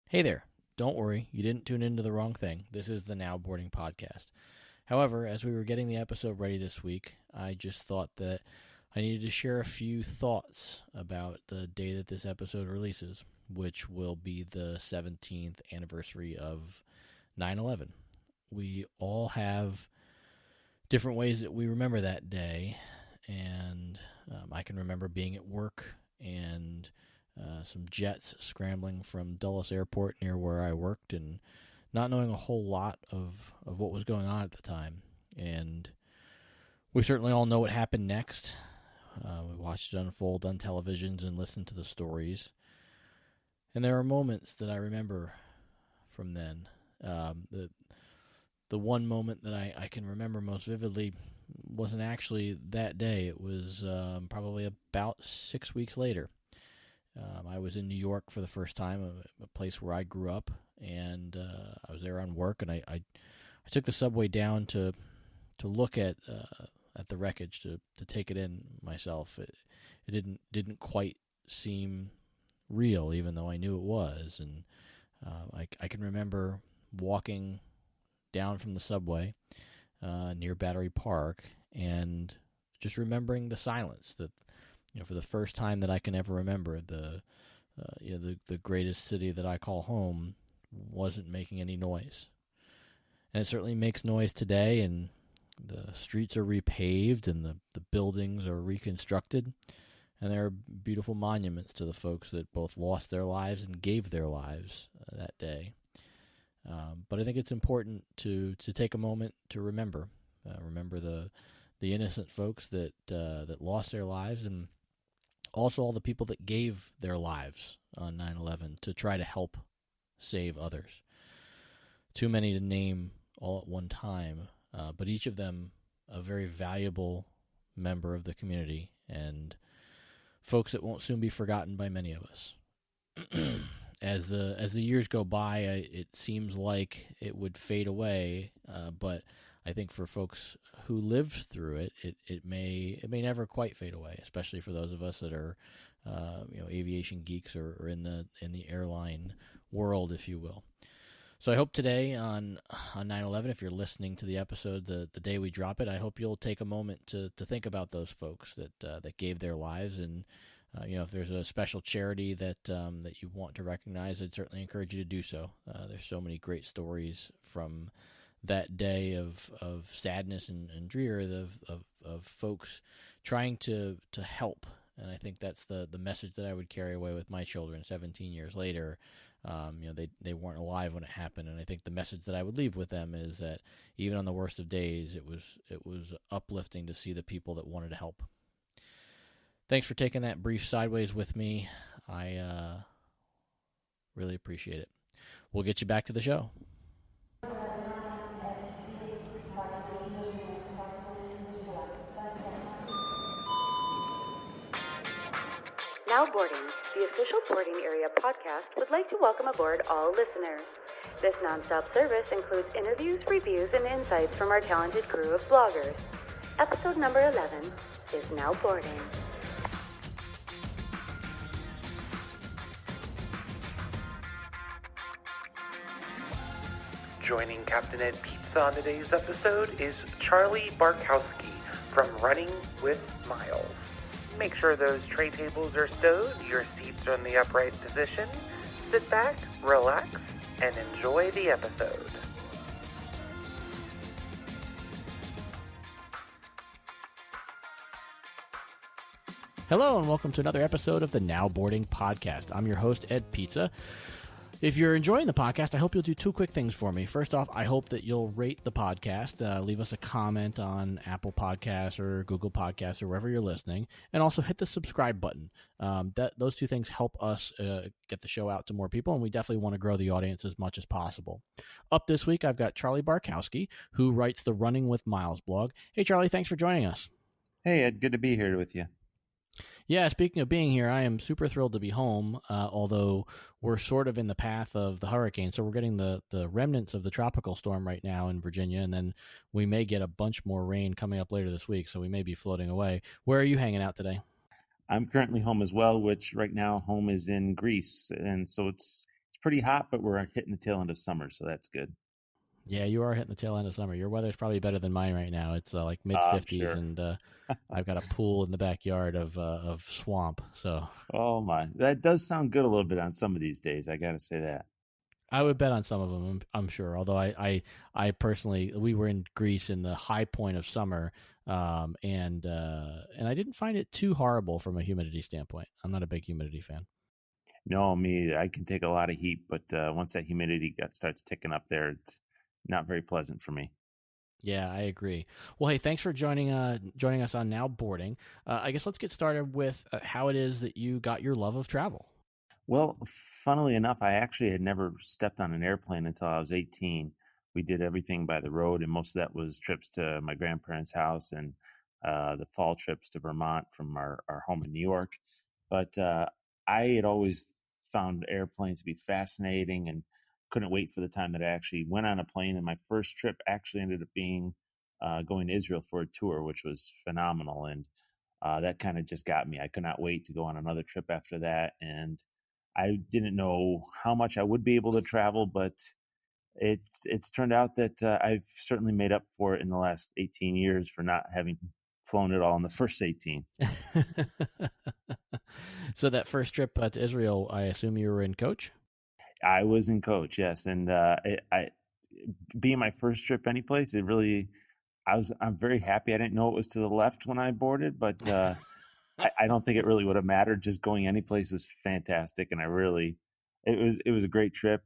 Hey there. Don't worry, you didn't tune into the wrong thing. This is the NowBoarding podcast. However, as we were getting the episode ready this week, I just thought that I needed to share a few thoughts about the day that this episode releases, which will be the 17th anniversary of 9/11. We all have different ways that we remember that day, and I can remember being at work and some jets scrambling from Dulles Airport near where I worked and not knowing a whole lot of what was going on at the time. And we certainly all know what happened next. We watched it unfold on televisions and listened to the stories. And there are moments that I remember from then. The one moment that I can remember most vividly wasn't actually that day. It was probably about 6 weeks later. I was in New York for the first time, a place where I grew up, and I was there on work, and I took the subway down to look at the wreckage, to take it in myself. It didn't quite seem real, even though I knew it was, and I can remember walking down from the subway near Battery Park and just remembering the silence that, for the first time that I can ever remember, the greatest city that I call home wasn't making any noise. And it certainly makes noise today, and the streets are repaved and the buildings are reconstructed, and there are beautiful monuments to the folks that both lost their lives and gave their lives that day. But I think it's important to take a moment to remember the innocent folks that lost their lives, and also all the people that gave their lives on 9/11 to try to help save others. Too many to name all at one time, but each of them a very valuable member of the community, and folks that won't soon be forgotten by many of us. As the years go by, it seems like it would fade away, but I think for folks who lived through it, it may never quite fade away, especially for those of us that are aviation geeks or in the airline world, if you will. So I hope today on 9/11, if you're listening to the episode the day we drop it, I hope you'll take a moment to think about those folks that gave their lives. And if there's a special charity that you want to recognize, I'd certainly encourage you to do so. There's so many great stories from that day of sadness and drear of folks trying to help. And I think that's the message that I would carry away with my children 17 years later. They weren't alive when it happened, and I think the message that I would leave with them is that even on the worst of days, it was uplifting to see the people that wanted to help. Thanks for taking that brief sideways with me. I really appreciate it. We'll get you back to the show. NowBoarding, the official boarding area podcast, would like to welcome aboard all listeners. This nonstop service includes interviews, reviews, and insights from our talented crew of bloggers. Episode number 11 is NowBoarding. Joining Captain Ed Pizza on today's episode is Charlie Barkowski from Running with Miles. Make sure those tray tables are stowed, your seats are in the upright position. Sit back, relax, and enjoy the episode. Hello and welcome to another episode of the NowBoarding podcast. I'm your host, Ed Pizza. If you're enjoying the podcast, I hope you'll do two quick things for me. First off, I hope that you'll rate the podcast, leave us a comment on Apple Podcasts or Google Podcasts or wherever you're listening, and also hit the subscribe button. Those two things help us get the show out to more people, and we definitely want to grow the audience as much as possible. Up this week, I've got Charlie Barkowski, who writes the Running with Miles blog. Hey, Charlie, thanks for joining us. Hey, Ed, good to be here with you. Yeah, speaking of being here, I am super thrilled to be home, although we're sort of in the path of the hurricane. So we're getting the remnants of the tropical storm right now in Virginia, and then we may get a bunch more rain coming up later this week, so we may be floating away. Where are you hanging out today? I'm currently home as well, which right now home is in Greece, and so it's It's pretty hot, but we're hitting the tail end of summer, so that's good. Yeah, you are hitting the tail end of summer. Your weather's probably better than mine right now. It's like mid I'm 50s, sure. and I've got a pool in the backyard of swamp. So Oh my, that does sound good a little bit on some of these days. I got to say that. I would bet on some of them. I'm sure. Although I personally, we were in Greece in the high point of summer, and I didn't find it too horrible from a humidity standpoint. I'm not a big humidity fan. No, me either. I can take a lot of heat, but once that humidity starts ticking up there, it's not very pleasant for me. Yeah, I agree. Well, hey, thanks for joining us on Now Boarding. I guess let's get started with how it is that you got your love of travel. Well, funnily enough, I actually had never stepped on an airplane until I was 18. We did everything by the road, and most of that was trips to my grandparents' house and the fall trips to Vermont from our home in New York. But I had always found airplanes to be fascinating and couldn't wait for the time that I actually went on a plane. And my first trip actually ended up being going to Israel for a tour, which was phenomenal. And that kind of just got me. I could not wait to go on another trip after that. And I didn't know how much I would be able to travel, but it's turned out that I've certainly made up for it in the last 18 years for not having flown at all in the first 18. So that first trip to Israel, I assume you were in coach? I was in coach, yes, and I being my first trip anyplace, it really I'm very happy. I didn't know it was to the left when I boarded, but I don't think it really would have mattered. Just going any place was fantastic, and it was a great trip.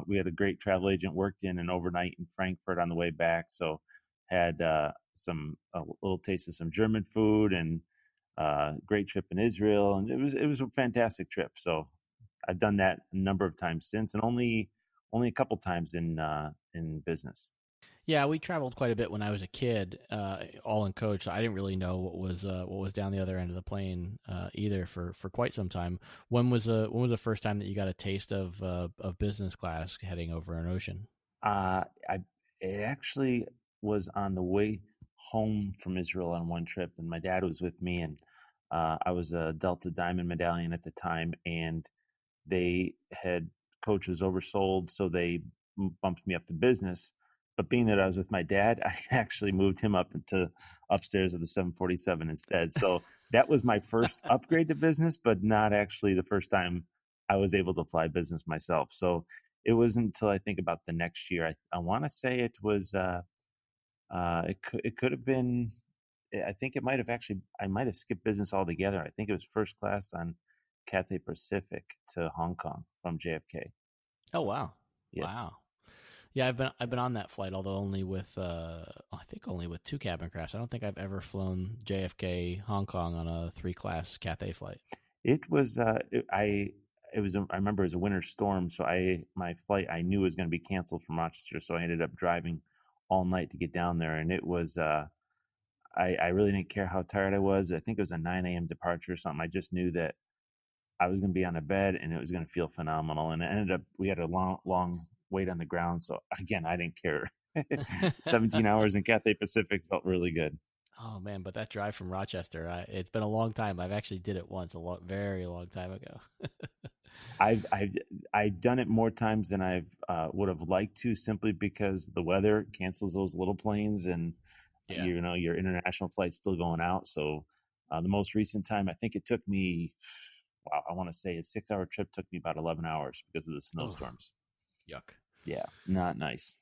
We had a great travel agent worked in an overnight in Frankfurt on the way back, so had some a little taste of some German food and great trip in Israel, and it was a fantastic trip. So I've done that a number of times since, and only a couple times in business. Yeah, we traveled quite a bit when I was a kid, all in coach. So I didn't really know what was down the other end of the plane either for quite some time. When was the first time that you got a taste of business class heading over an ocean? I It actually was on the way home from Israel on one trip, and my dad was with me, and I was a Delta Diamond medallion at the time, and they had coach was oversold, so they bumped me up to business. But being that I was with my dad, I actually moved him up into upstairs of the 747 instead. So that was my first upgrade to business, but not actually the first time I was able to fly business myself. So it wasn't until I think about the next year. I want to say it was. It could have been. I think it might have actually. I might have skipped business altogether. I think it was first class on Cathay Pacific to Hong Kong from JFK. Oh wow, Yes. wow. Yeah, I've been on that flight, although only with I think only with two cabin crafts. I don't think I've ever flown JFK Hong Kong on a 3 class Cathay flight. It was I remember it was a winter storm, so my flight I knew was going to be canceled from Rochester, so I ended up driving all night to get down there, and it was I really didn't care how tired I was. I think it was a 9 a.m. departure or something. I just knew that I was going to be on a bed and it was going to feel phenomenal. And it ended up we had a long wait on the ground, so again I didn't care. 17 hours in Cathay Pacific felt really good. Oh man, but that drive from Rochester, it's been a long time. I've actually did it once, very long time ago. I've done it more times than I've would have liked to, simply because the weather cancels those little planes, and Yeah. your international flight's still going out. So the most recent time, I think it took me, wow, I want to say a 6 hour trip took me about 11 hours because of the Oh, snowstorms. yuck. Yeah, not nice.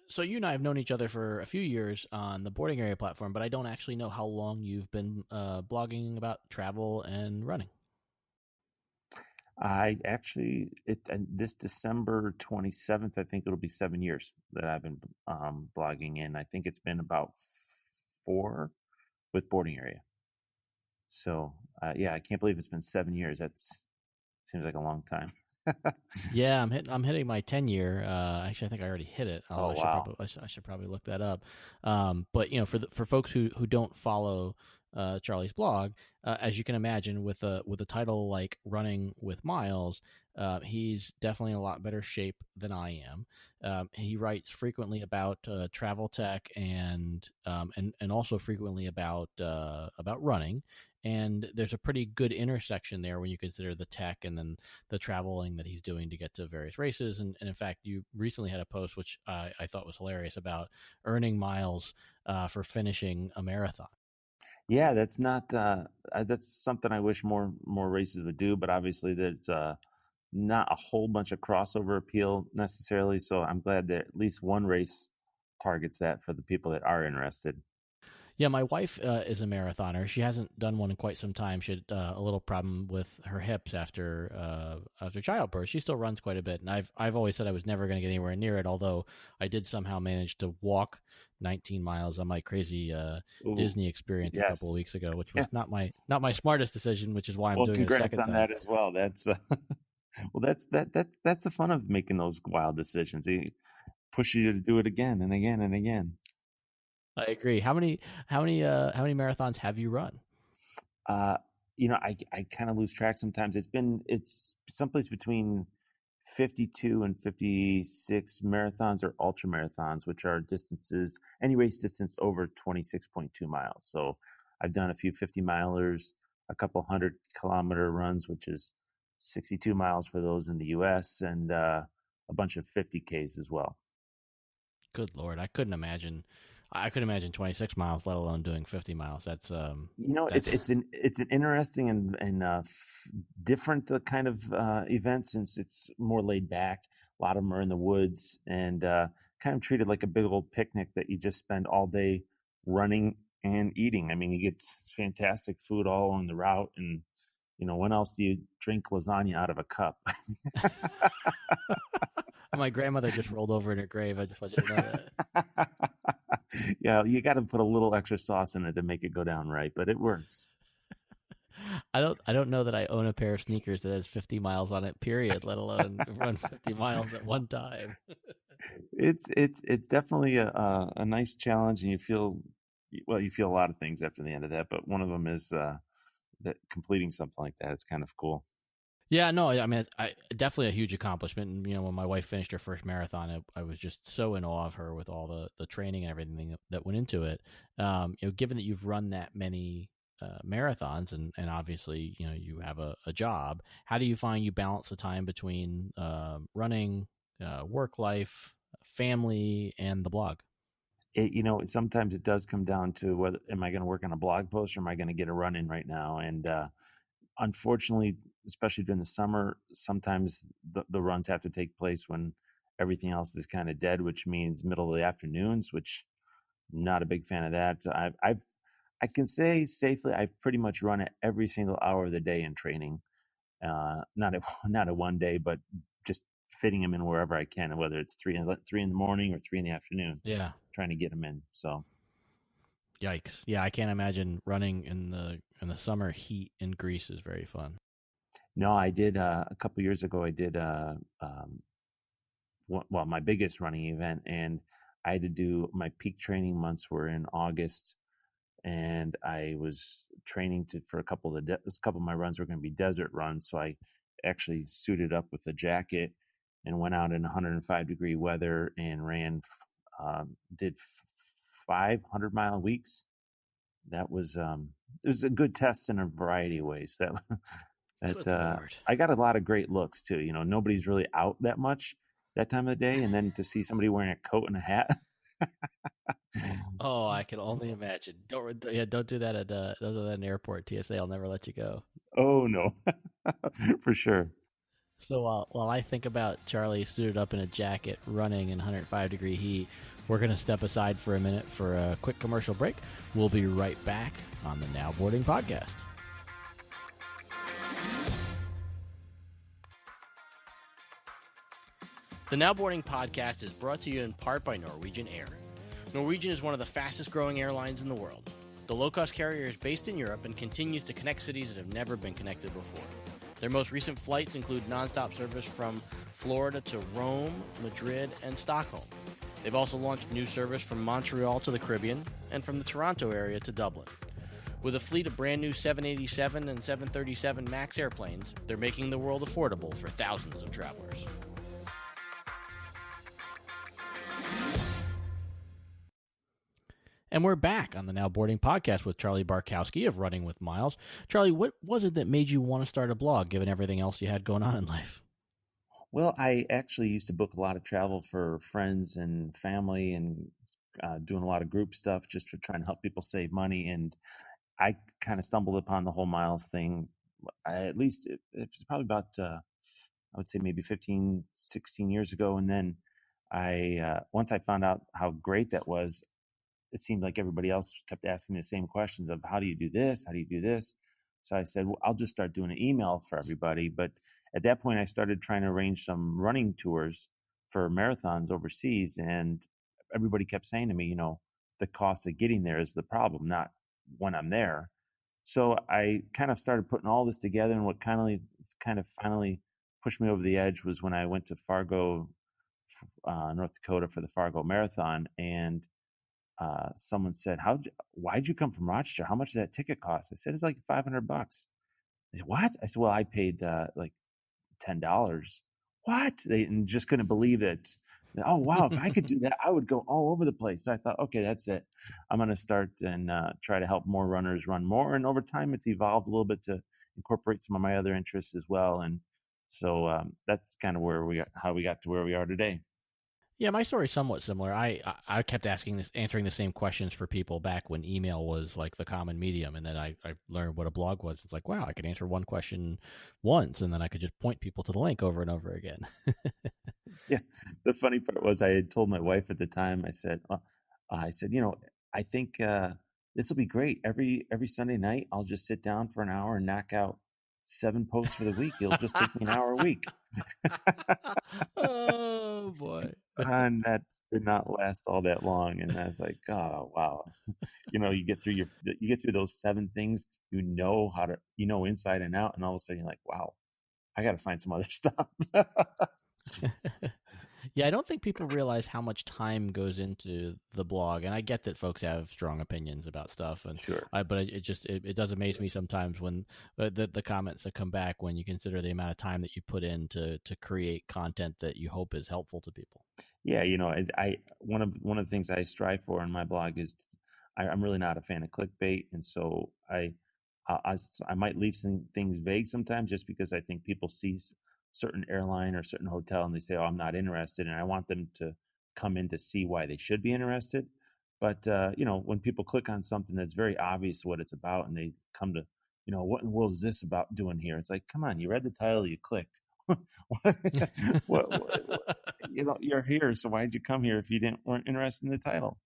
So you and I have known each other for a few years on the boarding area platform, but I don't actually know how long you've been blogging about travel and running. I actually, this December 27th, I think it'll be 7 years that I've been blogging in. I think it's been about 4 with boarding area. So yeah, I can't believe it's been 7 years. That's seems like a long time. Yeah, I'm hitting my 10 year. Actually, I think I already hit it. Although Oh wow. I should probably look that up. But for folks who don't follow Charlie's blog, as you can imagine, with a title like Running with Miles, he's definitely in a lot better shape than I am. He writes frequently about travel tech and also frequently about running. and there's a pretty good intersection there when you consider the tech and then the traveling that he's doing to get to various races. And in fact, you recently had a post which I thought was hilarious about earning miles for finishing a marathon. Yeah, that's not that's something I wish more races would do, but obviously there's not a whole bunch of crossover appeal necessarily. So I'm glad that at least one race targets that for the people that are interested. Yeah, my wife is a marathoner. She hasn't done one in quite some time. She had a little problem with her hips after childbirth. She still runs quite a bit, and I've always said I was never going to get anywhere near it. Although I did somehow manage to walk 19 miles on my crazy Disney experience a couple of weeks ago, which was not my smartest decision. Which is why I'm doing it a second time. Congrats on that as well. That's well, that's the fun of making those wild decisions. They push you to do it again and again and again. I agree. How many marathons have you run? I kind of lose track sometimes. It's someplace between 52 and 56 marathons or ultra marathons, which are distances, any race distance over 26.2 miles. So I've done a few 50 milers, a couple 100-kilometer runs, which is 62 miles for those in the US, and a bunch of 50Ks as well. Good Lord. I couldn't imagine 26 miles, let alone doing 50 miles. That's it's an interesting and different kind of event, since it's more laid back. A lot of them are in the woods and kind of treated like a big old picnic that you just spend all day running and eating. I mean, you get fantastic food all along the route, and when else do you drink lasagna out of a cup? My grandmother just rolled over in her grave. I just want you to know that. Yeah, you got to put a little extra sauce in it to make it go down right, but it works. I don't know that I own a pair of sneakers that has 50 miles on it, period, let alone run 50 miles at one time. It's definitely a nice challenge, and you feel a lot of things after the end of that, but one of them is that completing something like that. It's kind of cool. Yeah, no, I mean, definitely a huge accomplishment. And, when my wife finished her first marathon, I was just so in awe of her with all the training and everything that went into it. Given that you've run that many marathons and obviously, you have a job, how do you find you balance the time between running, work life, family, and the blog? Sometimes it does come down to whether am I going to work on a blog post or am I going to get a run in right now? And unfortunately, especially during the summer, sometimes the runs have to take place when everything else is kind of dead, which means middle of the afternoons, which I'm not a big fan of that. I can say safely I've pretty much run it every single hour of the day in training. Not at one day, but just fitting them in wherever I can, whether it's 3 in the morning or 3 in the afternoon. Yeah, trying to get them in. So, yikes! Yeah, I can't imagine running in the summer heat in Greece is very fun. No, I did a couple years ago. I did my biggest running event, and I had to do my peak training months were in August, and I was training for a couple of my runs were going to be desert runs, so I actually suited up with a jacket and went out in 105-degree weather and did 500-mile weeks. That was it was a good test in a variety of ways. I got a lot of great looks too. Nobody's really out that much that time of the day, and then to see somebody wearing a coat and a hat. Oh, I can only imagine. Don't do that at an airport. TSA, I'll never let you go. Oh no, for sure. So while I think about Charlie suited up in a jacket running in 105-degree heat, we're going to step aside for a minute for a quick commercial break. We'll be right back on the NowBoarding podcast. The NowBoarding podcast is brought to you in part by Norwegian Air. Norwegian is one of the fastest growing airlines in the world. The low-cost carrier is based in Europe and continues to connect cities that have never been connected before. Their most recent flights include nonstop service from Florida to Rome, Madrid, and Stockholm. They've also launched new service from Montreal to the Caribbean and from the Toronto area to Dublin. With a fleet of brand new 787 and 737 MAX airplanes, they're making the world affordable for thousands of travelers. And we're back on the Now Boarding podcast with Charlie Barkowski of Running with Miles. Charlie, what was it that made you want to start a blog, given everything else you had going on in life? Well, I actually used to book a lot of travel for friends and family and doing a lot of group stuff just for trying to help people save money. And I kind of stumbled upon the whole miles thing. At least it was probably about, I would say maybe 15, 16 years ago. And then once I found out how great that was, it seemed like everybody else kept asking me the same questions of how do you do this? How do you do this? So I said, well, I'll just start doing an email for everybody. But at that point, I started trying to arrange some running tours for marathons overseas. And everybody kept saying to me, the cost of getting there is the problem, not when I'm there. So I kind of started putting all this together. And what kind of finally pushed me over the edge was when I went to Fargo, North Dakota for the Fargo Marathon. And someone said, why'd you come from Rochester? How much did that ticket cost? I said, it's like $500. They said, what? I said, well, I paid like $10. What? They just couldn't believe it. Oh, wow. If I could do that, I would go all over the place. So I thought, okay, that's it. I'm going to start and try to help more runners run more. And over time, it's evolved a little bit to incorporate some of my other interests as well. And so that's kind of how we got to where we are today. Yeah, my story's somewhat similar. I kept answering the same questions for people back when email was like the common medium, and then I learned what a blog was. It's like, wow, I could answer one question once, and then I could just point people to the link over and over again. Yeah, the funny part was I had told my wife at the time. I said, I think this will be great. Every Sunday night, I'll just sit down for an hour and knock out 7 posts for the week. It'll just take me an hour a week. Oh boy. And that did not last all that long. And I was like, oh wow. You get through those 7 things, inside and out, and all of a sudden you're like, wow, I got to find some other stuff. Yeah, I don't think people realize how much time goes into the blog, and I get that folks have strong opinions about stuff, and Sure. but it does amaze me sometimes when the comments that come back when you consider the amount of time that you put in to create content that you hope is helpful to people. Yeah, I one of the things I strive for in my blog is I'm really not a fan of clickbait, and so I might leave some things vague sometimes just because I think people see certain airline or certain hotel and they say, oh, I'm not interested, and I want them to come in to see why they should be interested. But when people click on something that's very obvious what it's about, and they come to, what in the world is this about doing here? It's like, come on, you read the title, you clicked. You're here, so why did you come here if you weren't interested in the title?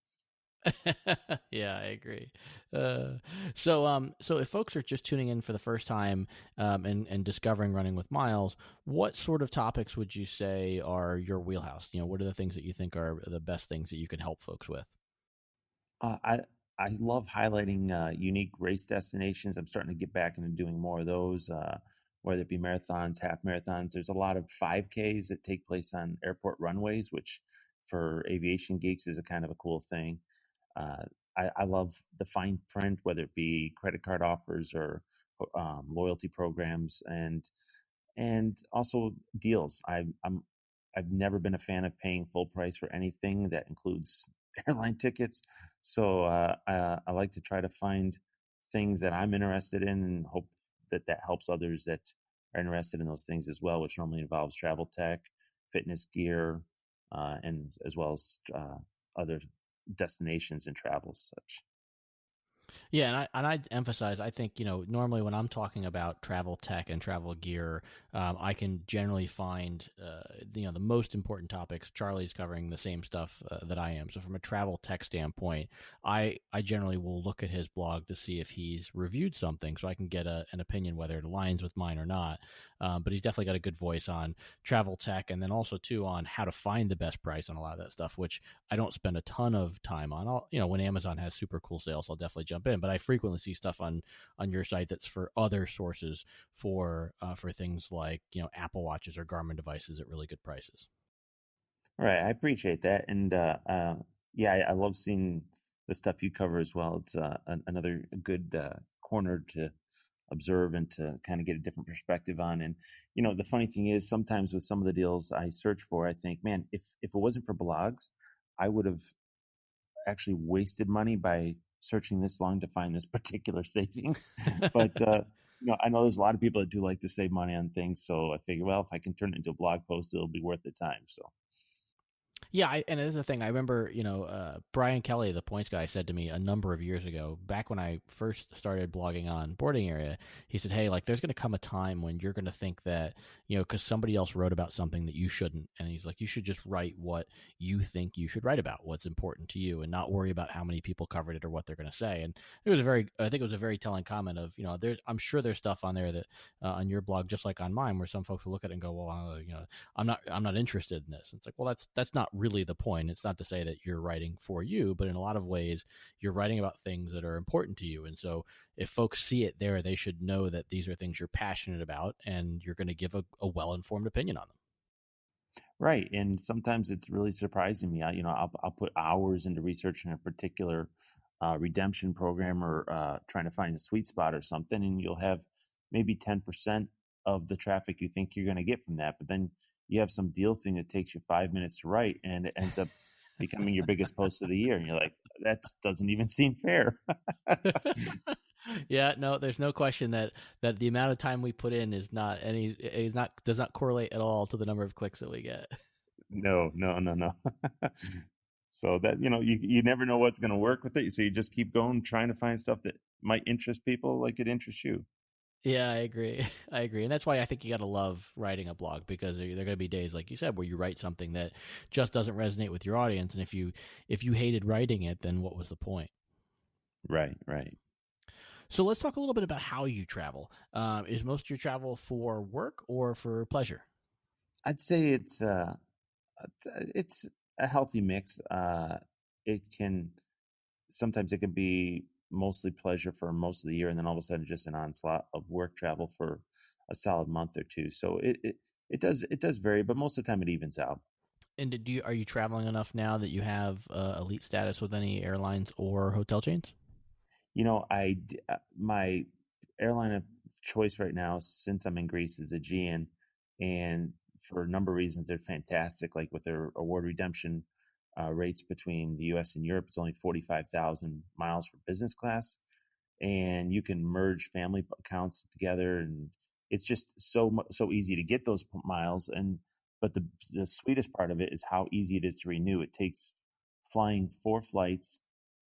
Yeah, I agree. So if folks are just tuning in for the first time and discovering Running with Miles, what sort of topics would you say are your wheelhouse? What are the things that you think are the best things that you can help folks with? I love highlighting unique race destinations. I'm starting to get back into doing more of those, whether it be marathons, half marathons. There's a lot of 5Ks that take place on airport runways, which for aviation geeks is a kind of a cool thing. I love the fine print, whether it be credit card offers or loyalty programs, and also deals. I've never been a fan of paying full price for anything that includes airline tickets. So I like to try to find things that I'm interested in and hope that helps others that are interested in those things as well, which normally involves travel tech, fitness gear, and as well as other destinations and travel such. Yeah, and I'd emphasize, I think, normally when I'm talking about travel tech and travel gear, I can generally find, the most important topics. Charlie's covering the same stuff that I am. So from a travel tech standpoint, I generally will look at his blog to see if he's reviewed something so I can get an opinion whether it aligns with mine or not. But he's definitely got a good voice on travel tech, and then also, too, on how to find the best price on a lot of that stuff, which I don't spend a ton of time on. When Amazon has super cool sales, I'll definitely jump in, but I frequently see stuff on your site that's for other sources for things like Apple Watches or Garmin devices at really good prices. All right, I appreciate that, and I love seeing the stuff you cover as well. It's another good corner to observe and to kind of get a different perspective on. And the funny thing is, sometimes with some of the deals I search for, I think, man, if it wasn't for blogs, I would have actually wasted money by searching this long to find this particular savings. But I know there's a lot of people that do like to save money on things, so I figure, well, if I can turn it into a blog post, it'll be worth the time. So Yeah, and it is a thing. I remember, Brian Kelly, the points guy, said to me a number of years ago, back when I first started blogging on Boarding Area, he said, "Hey, like, there's going to come a time when you're going to think that, because somebody else wrote about something that you shouldn't, and he's like, you should just write what you think you should write about, what's important to you, and not worry about how many people covered it or what they're going to say." And I think it was a very telling comment of, I'm sure there's stuff on there that on your blog, just like on mine, where some folks will look at it and go, well, I'm not interested in this. And it's like, well, that's not really the point. It's not to say that you're writing for you, but in a lot of ways, you're writing about things that are important to you. And so if folks see it there, they should know that these are things you're passionate about, and you're going to give a well-informed opinion on them. right, and sometimes it's really surprising me. I'll put hours into researching a particular redemption program or trying to find a sweet spot or something, and you'll have maybe 10% of the traffic you think you're going to get from that, but then you have some deal thing that takes you 5 minutes to write, and it ends up becoming your biggest post of the year, and you're like, that doesn't even seem fair. Yeah, no, there's no question that the amount of time we put in does not correlate at all to the number of clicks that we get. No, no, no, no. So that, you never know what's going to work with it. So you just keep going, trying to find stuff that might interest people like it interests you. Yeah, I agree. I agree. And that's why I think you got to love writing a blog, because there are going to be days, like you said, where you write something that just doesn't resonate with your audience. And if you hated writing it, then what was the point? Right, right. So let's talk a little bit about how you travel. Is most of your travel for work or for pleasure? I'd say it's a healthy mix. It can sometimes it can be mostly pleasure for most of the year, and then all of a sudden just an onslaught of work travel for a solid month or two. So it does vary, but most of the time it evens out. And are you traveling enough now that you have elite status with any airlines or hotel chains? My airline of choice right now, since I'm in Greece, is Aegean, and for a number of reasons, they're fantastic. Like with their award redemption rates between the U.S. and Europe, it's only 45,000 miles for business class, and you can merge family accounts together, and it's just so easy to get those miles. And but the sweetest part of it is how easy it is to renew. It takes flying 4 flights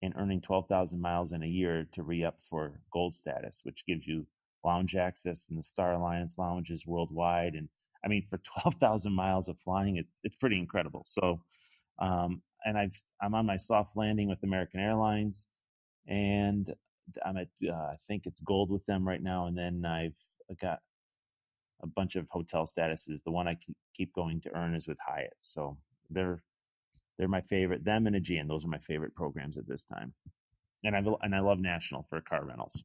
and earning 12,000 miles in a year to re-up for gold status, which gives you lounge access in the Star Alliance lounges worldwide. And I mean, for 12,000 miles of flying, it's pretty incredible. So, and I'm on my soft landing with American Airlines, and I'm at I think it's gold with them right now. And then I've got a bunch of hotel statuses. The one I keep going to earn is with Hyatt. So they're my favorite. Them and Aegean, those are my favorite programs at this time. And I love National for car rentals.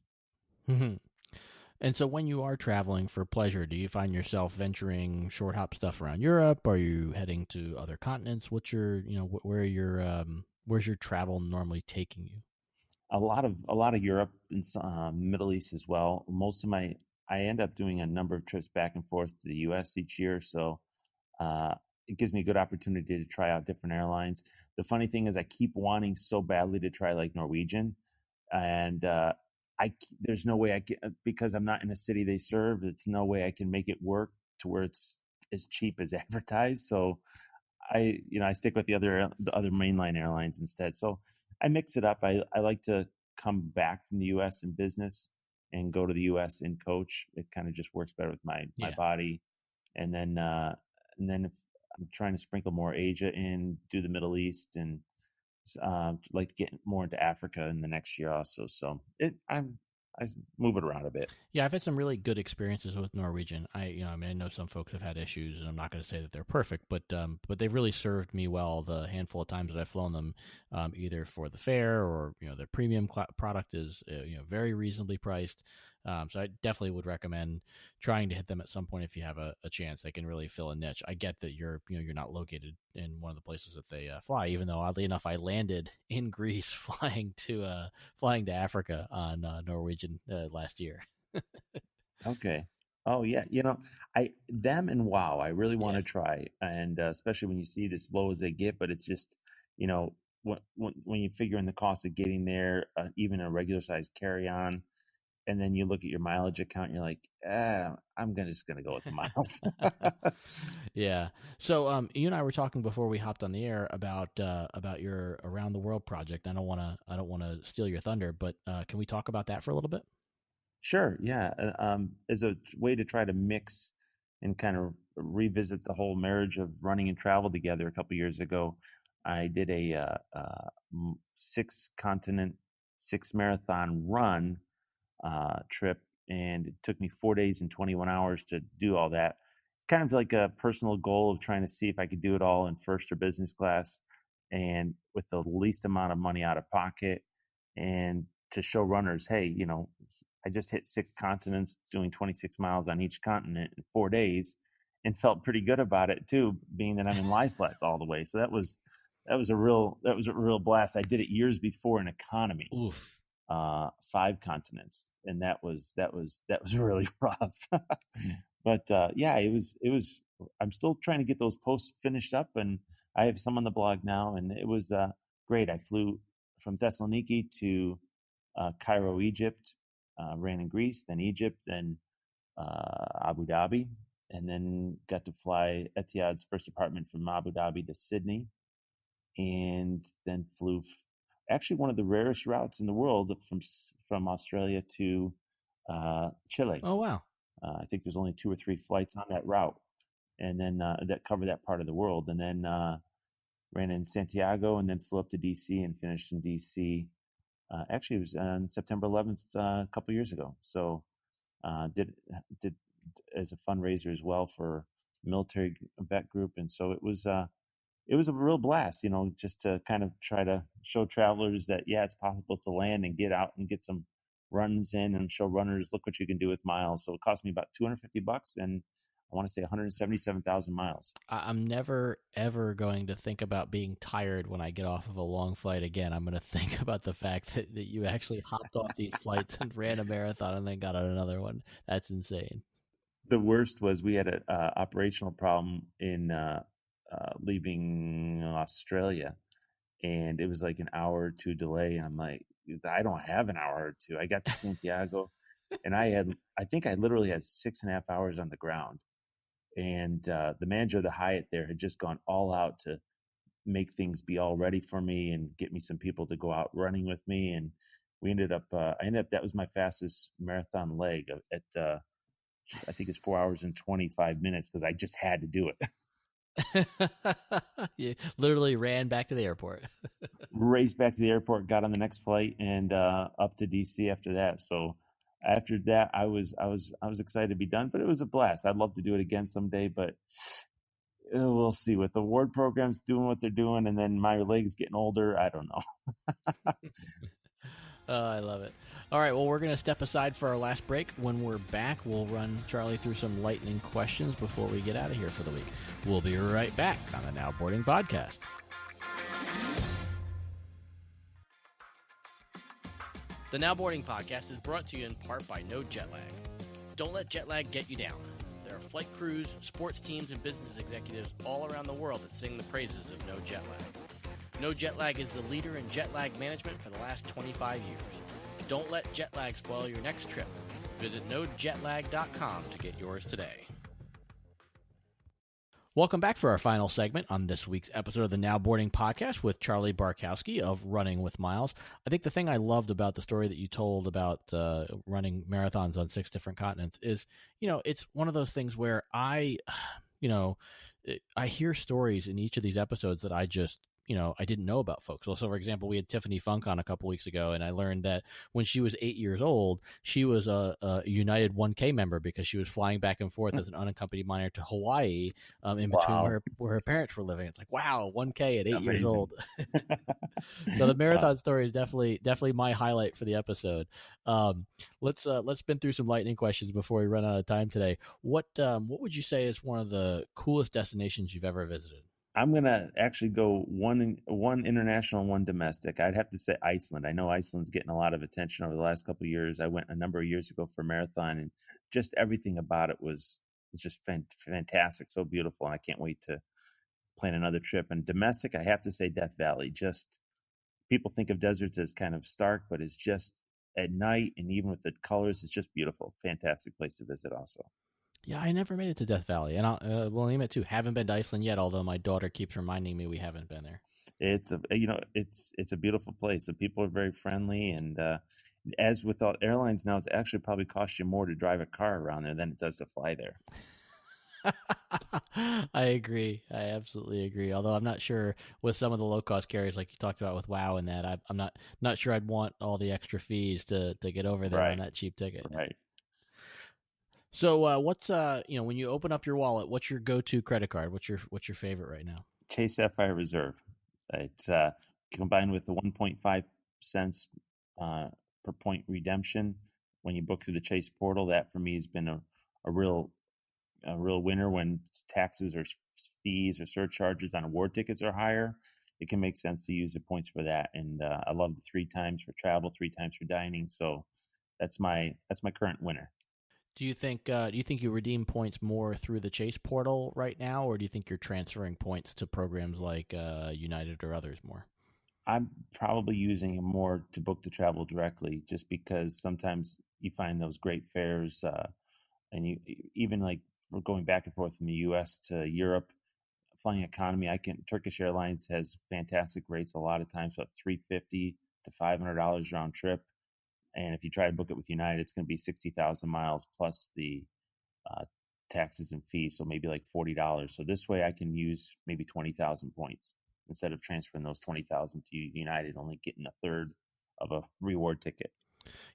Mm-hmm. And so when you are traveling for pleasure, do you find yourself venturing short hop stuff around Europe? Are you heading to other continents? What's your, where's your travel normally taking you? A lot of Europe and Middle East as well. I end up doing a number of trips back and forth to the U.S. each year, so it gives me a good opportunity to try out different airlines. The funny thing is, I keep wanting so badly to try like Norwegian, and there's no way I can, because I'm not in a city they serve. It's no way I can make it work to where it's as cheap as advertised. So I stick with the other mainline airlines instead. So I mix it up. I like to come back from the U.S. in business and go to the U.S. in coach. It kind of just works better with my Yeah. body. And then if I'm trying to sprinkle more Asia in, do the Middle East, and like to get more into Africa in the next year also. So I move it around a bit. Yeah, I've had some really good experiences with Norwegian. I know some folks have had issues, and I'm not going to say that they're perfect, but they've really served me well the handful of times that I've flown them, either for the fare or their premium product is very reasonably priced. So I definitely would recommend trying to hit them at some point if you have a chance. They can really fill a niche. I get that you're not located in one of the places that they fly, even though oddly enough I landed in Greece flying to Africa on Norwegian last year. Okay. Oh yeah, I them and WoW, I really want Yeah. to try, and especially when you see this low as they get, but it's just, you know, when you figure in the cost of getting there, even a regular size carry-on, and then you look at your mileage account and you're like, I'm just going to go with the miles. Yeah. So you and I were talking before we hopped on the air about your around the world project. I don't want to steal your thunder, but can we talk about that for a little bit? Sure. Yeah. As a way to try to mix and kind of revisit the whole marriage of running and travel together a couple years ago, I did a 6-continent, 6-marathon run trip, and it took me 4 days and 21 hours to do all that. Kind of like a personal goal of trying to see if I could do it all in first or business class and with the least amount of money out of pocket, and to show runners, hey, I just hit 6 continents doing 26 miles on each continent in 4 days and felt pretty good about it too, being that I'm in lie flat all the way. So that was a real blast. I did it years before in economy. Oof. 5 continents, and that was really rough. But yeah, it was. I'm still trying to get those posts finished up, and I have some on the blog now, and it was great. I flew from Thessaloniki to Cairo, Egypt, ran in Greece, then Egypt, then Abu Dhabi, and then got to fly Etihad's first department from Abu Dhabi to Sydney, and then flew actually one of the rarest routes in the world from Australia to Chile. Oh, wow. I think there's only 2 or 3 flights on that route, and then that cover that part of the world. And then ran in Santiago, and then flew up to DC and finished in DC. Actually, it was on September 11th a couple years ago. So did as a fundraiser as well for military vet group, and so it was a real blast, just to kind of try to show travelers that, yeah, it's possible to land and get out and get some runs in, and show runners, look what you can do with miles. So it cost me about $250, and I want to say 177,000 miles. I'm never, ever going to think about being tired when I get off of a long flight again. I'm going to think about the fact that you actually hopped off these flights and ran a marathon and then got on another one. That's insane. The worst was we had an operational problem in leaving Australia, and it was like an hour or 2 delay, and I'm like, I don't have an hour or 2. I got to Santiago, and I think I literally had 6.5 hours on the ground, and the manager of the Hyatt there had just gone all out to make things be all ready for me and get me some people to go out running with me, and we ended up that was my fastest marathon leg at I think it's 4 hours and 25 minutes, because I just had to do it. You literally ran back to the airport. Raced back to the airport, got on the next flight, and up to DC after that. So after that, I was excited to be done, but it was a blast. I'd love to do it again someday, but we'll see. With the award programs doing what they're doing, and then my legs getting older, I don't know. Oh, I love it. All right, well, we're going to step aside for our last break. When we're back, we'll run Charlie through some lightning questions before we get out of here for the week. We'll be right back on the NowBoarding podcast. The NowBoarding podcast is brought to you in part by No Jet Lag. Don't let jet lag get you down. There are flight crews, sports teams, and business executives all around the world that sing the praises of No Jet Lag. No Jet Lag is the leader in jet lag management for the last 25 years. Don't let jet lag spoil your next trip. Visit nojetlag.com to get yours today. Welcome back for our final segment on this week's episode of the NowBoarding podcast with Charlie Barkowski of Running with Miles. I think the thing I loved about the story that you told about running marathons on 6 different continents is, it's one of those things where I hear stories in each of these episodes that I just I didn't know about folks. Well, so for example, we had Tiffany Funk on a couple weeks ago, and I learned that when she was 8 years old, she was a United 1K member because she was flying back and forth as an unaccompanied minor to Hawaii in between where her parents were living. It's like, wow, 1K at 8 years old. So the marathon story is definitely my highlight for the episode. Let's spin through some lightning questions before we run out of time today. What would you say is one of the coolest destinations you've ever visited? I'm going to actually go one international and one domestic. I'd have to say Iceland. I know Iceland's getting a lot of attention over the last couple of years. I went a number of years ago for a marathon, and just everything about it was just fantastic, so beautiful, and I can't wait to plan another trip. And domestic, I have to say Death Valley. Just people think of deserts as kind of stark, but it's just at night, and even with the colors, it's just beautiful. Fantastic place to visit also. Yeah, I never made it to Death Valley, and we'll name it too. Haven't been to Iceland yet, although my daughter keeps reminding me we haven't been there. It's it's a beautiful place. The people are very friendly, and as with all airlines now, it actually probably costs you more to drive a car around there than it does to fly there. I agree. I absolutely agree. Although I'm not sure with some of the low cost carriers, like you talked about with WoW and that, I'm not sure I'd want all the extra fees to get over there on Right, that cheap ticket. right. So what's when you open up your wallet, what's your go to credit card? What's your favorite right now? Chase Sapphire Reserve. It's combined with the 1.5 cents per point redemption when you book through the Chase portal. That for me has been a real winner when taxes or fees or surcharges on award tickets are higher. It can make sense to use the points for that. And I love the 3 times for travel, 3 times for dining. So that's my current winner. Do you think you redeem points more through the Chase portal right now, or do you think you're transferring points to programs like United or others more? I'm probably using it more to book the travel directly, just because sometimes you find those great fares, and you even like for going back and forth from the U.S. to Europe, flying economy. Turkish Airlines has fantastic rates a lot of times, about $350 to $500 round trip. And if you try to book it with United, it's going to be 60,000 miles plus the uh, taxes and fees, so maybe like $40. So this way, I can use maybe 20,000 points instead of transferring those 20,000 to United, only getting a third of a reward ticket.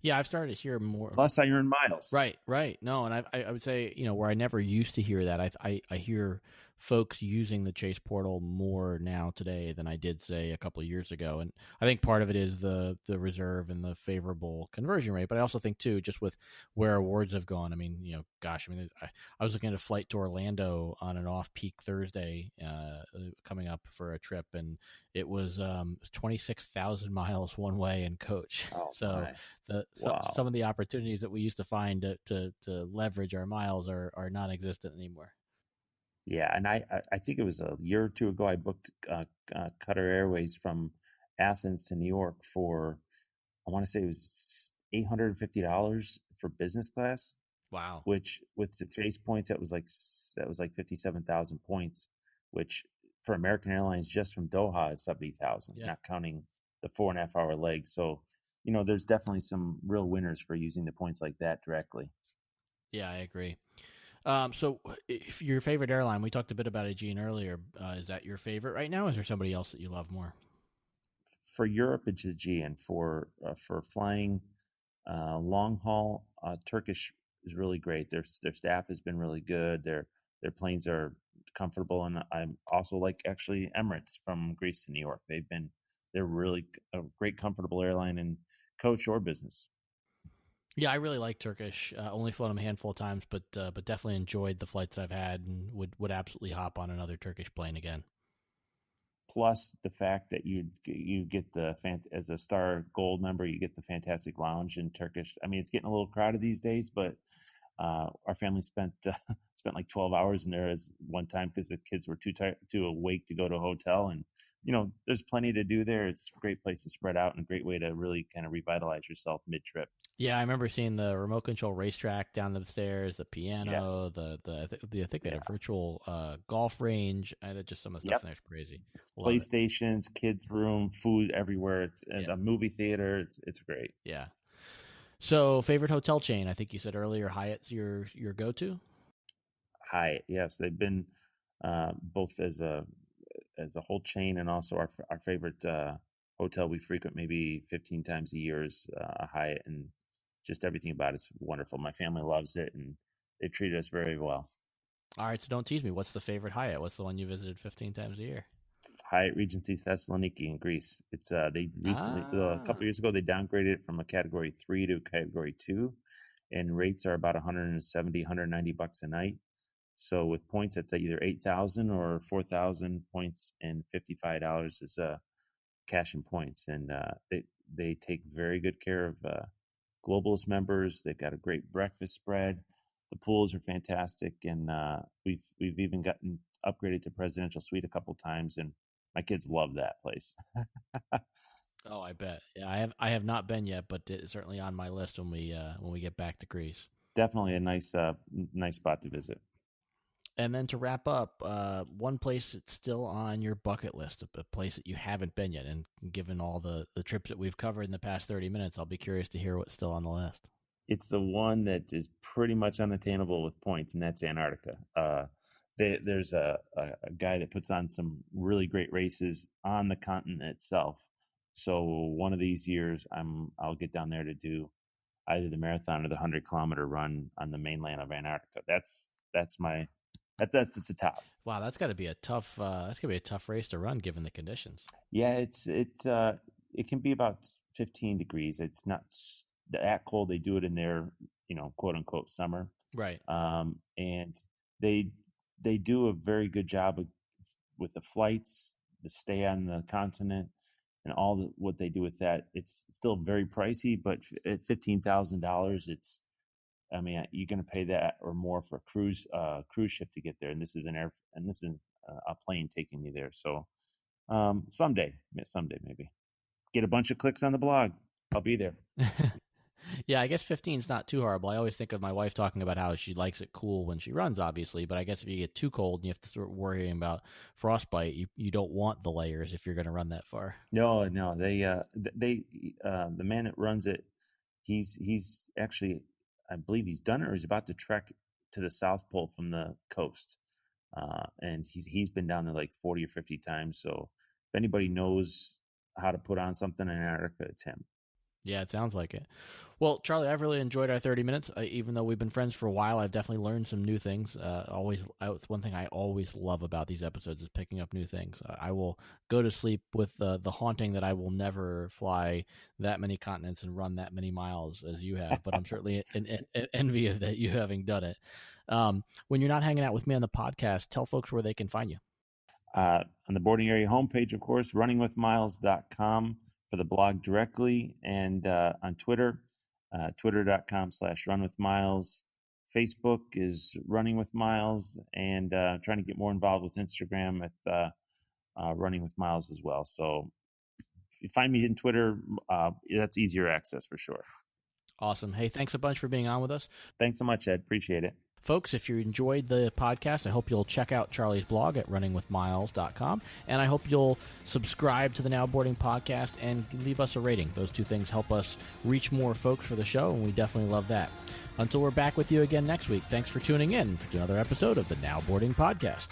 Yeah, I've started to hear more. Plus, I earn miles. Right. No, and I would say, where I never used to hear that, I hear folks using the Chase portal more now today than I did, say, a couple of years ago. And I think part of it is the reserve and the favorable conversion rate. But I also think, too, just with where awards have gone, I mean, gosh, I mean, I was looking at a flight to Orlando on an off-peak Thursday coming up for a trip, and it was 26,000 miles one way in coach. Oh, so some of the opportunities that we used to find to leverage our miles are non-existent anymore. Yeah, and I think it was a year or two ago I booked Qatar Airways from Athens to New York for, I want to say it was $850 for business class. Wow. Which with the Chase points that was like 57,000 points, which for American Airlines just from Doha is 70,000, Yeah. not counting the 4.5 hour leg. So there's definitely some real winners for using the points like that directly. Yeah, I agree. So if your favorite airline, we talked a bit about Aegean earlier. Is that your favorite right now? Is there somebody else that you love more? For Europe, it's Aegean. For flying long haul, Turkish is really great. Their staff has been really good. Their planes are comfortable, and I also like actually Emirates from Greece to New York. They're really a great, comfortable airline in coach or business. Yeah, I really like Turkish. Only flown them a handful of times, but definitely enjoyed the flights that I've had, and would absolutely hop on another Turkish plane again. Plus the fact that you get as a Star Gold member, you get the fantastic lounge in Turkish. I mean, it's getting a little crowded these days, but our family spent like 12 hours in there as one time because the kids were too awake to go to a hotel. And there's plenty to do there. It's a great place to spread out and a great way to really kind of revitalize yourself mid-trip. Yeah, I remember seeing the remote control racetrack down the stairs, the piano, Yes. I think they had a virtual golf range. Just some of the stuff in there is crazy. Love PlayStations, kids' room, food everywhere. It's a movie theater. It's great. Yeah. So, favorite hotel chain? I think you said earlier Hyatt's your go-to. Hyatt, yes, they've been both as a whole chain and also our favorite hotel we frequent maybe 15 times a year is a Hyatt, and just everything about it's wonderful. My family loves it, and they've treated us very well. All right, so don't tease me. What's the favorite Hyatt? What's the one you visited 15 times a year? Hyatt Regency Thessaloniki in Greece. It's they recently a couple of years ago they downgraded it from a category 3 to a category 2, and rates are about 170 $190 a night. So with points, it's either 8,000 or 4,000 points, and $55 is cash and points. And they take very good care of Globalist members. They've got a great breakfast spread. The pools are fantastic, and we've even gotten upgraded to presidential suite a couple times, and my kids love that place. Oh, I bet. Yeah, I have not been yet, but it's certainly on my list when we get back to Greece. Definitely a nice spot to visit. And then to wrap up, one place that's still on your bucket list, a place that you haven't been yet. And given all the trips that we've covered in the past 30 minutes, I'll be curious to hear what's still on the list. It's the one that is pretty much unattainable with points, and that's Antarctica. There's a guy that puts on some really great races on the continent itself. So one of these years, I'll get down there to do either the marathon or the 100-kilometer run on the mainland of Antarctica. That's at the top. Wow, that's got to be a tough. That's gonna be a tough race to run given the conditions. Yeah, it can be about 15 degrees. It's not that cold. They do it in their quote unquote summer, Right. and they do a very good job with the flights, the stay on the continent, and what they do with that. It's still very pricey, but at $15,000, you're going to pay that or more for a cruise ship to get there, and this is a plane taking me there. So someday maybe get a bunch of clicks on the blog. I'll be there. Yeah, I guess 15 is not too horrible. I always think of my wife talking about how she likes it cool when she runs, obviously, but I guess if you get too cold and you have to start worrying about frostbite, you don't want the layers if you're going to run that far. No, the man that runs it, he's actually, I believe he's done it or he's about to trek to the South Pole from the coast. And he's been down there like 40 or 50 times. So if anybody knows how to put on something in Antarctica, it's him. Yeah, it sounds like it. Well, Charlie, I've really enjoyed our 30 minutes. Even though we've been friends for a while, I've definitely learned some new things. It's one thing I always love about these episodes is picking up new things. I will go to sleep with the haunting that I will never fly that many continents and run that many miles as you have, but I'm certainly envy of that you having done it. When you're not hanging out with me on the podcast, tell folks where they can find you. On the boarding area homepage, of course, runningwithmiles.com for the blog directly, and on Twitter, twitter.com/runwithmiles. Facebook is Running with Miles, and trying to get more involved with Instagram with Running with Miles as well. So if you find me in Twitter, that's easier access for sure. Awesome. Hey, thanks a bunch for being on with us. Thanks so much, Ed. Appreciate it. Folks, if you enjoyed the podcast, I hope you'll check out Charlie's blog at runningwithmiles.com, and I hope you'll subscribe to the NowBoarding podcast and leave us a rating. Those two things help us reach more folks for the show, and we definitely love that. Until we're back with you again next week, thanks for tuning in to another episode of the NowBoarding podcast.